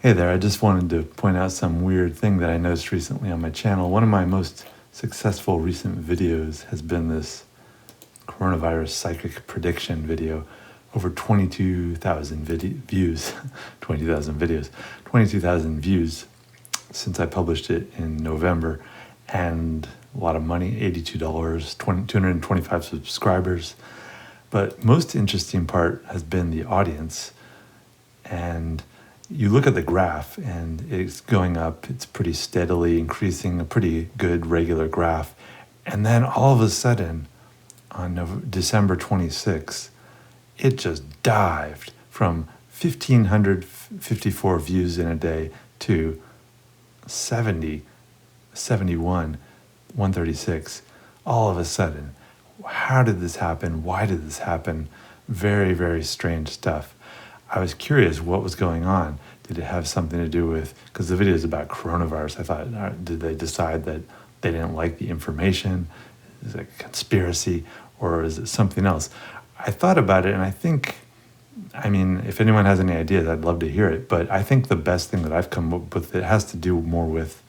Hey there, I just wanted to point out some weird thing that I noticed recently on my channel. One of my most successful recent videos has been this coronavirus psychic prediction video. Over 22,000 views, 20,000 videos, 22,000 views since I published it in November, and a lot of money, $82, 225 subscribers. But most interesting part has been the audience. And you look at the graph and it's going up, it's pretty steadily increasing, a pretty good regular graph. And then all of a sudden, on December 26th, it just dived from 1,554 views in a day to 70, 71, 136. All of a sudden, how did this happen? Why did this happen? Very, very strange stuff. I was curious what was going on. Did it have something to do with, because the video is about coronavirus, I thought, did they decide that they didn't like the information? Is it a conspiracy, or is it something else? I thought about it, and I think, if anyone has any ideas, I'd love to hear it, but I think the best thing that I've come up with, it has to do more with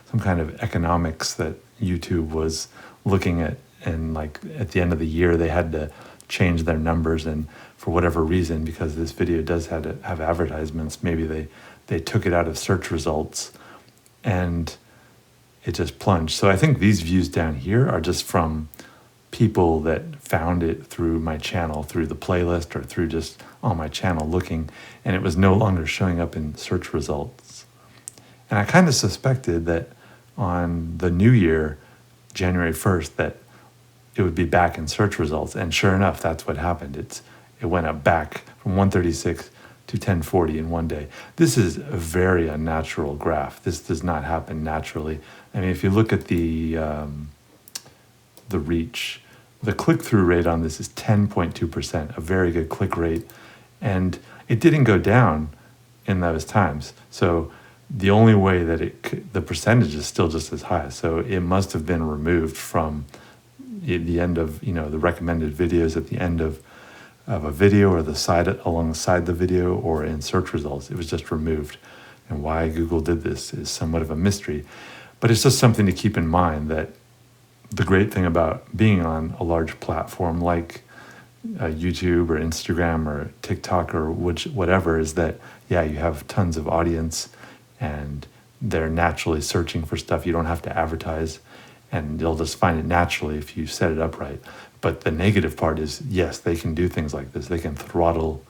some kind of economics that YouTube was looking at, and like at the end of the year, they had to change their numbers, and for whatever reason, because this video does have advertisements, maybe they took it out of search results and it just plunged. So I think these views down here are just from people that found it through my channel, through the playlist, or through just on my channel looking, and it was no longer showing up in search results. And I kind of suspected that on the new year, January 1st, that it would be back in search results. And sure enough, that's what happened. It went up back from 136 to 1040 in one day. This is a very unnatural graph. This does not happen naturally. If you look at the reach, the click-through rate on this is 10.2%, a very good click rate. And it didn't go down in those times. So the only way that the percentage is still just as high. So it must have been removed from the end of, the recommended videos at the end of a video, or alongside the video, or in search results. It was just removed. And why Google did this is somewhat of a mystery. But it's just something to keep in mind, that the great thing about being on a large platform like YouTube or Instagram or TikTok or whatever is that, you have tons of audience and they're naturally searching for stuff. You don't have to advertise, and they'll just find it naturally if you set it up right. But the negative part is, yes, they can do things like this. They can throttle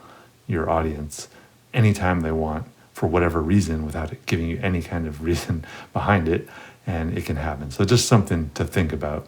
your audience anytime they want for whatever reason without it giving you any kind of reason behind it, and it can happen. So just something to think about.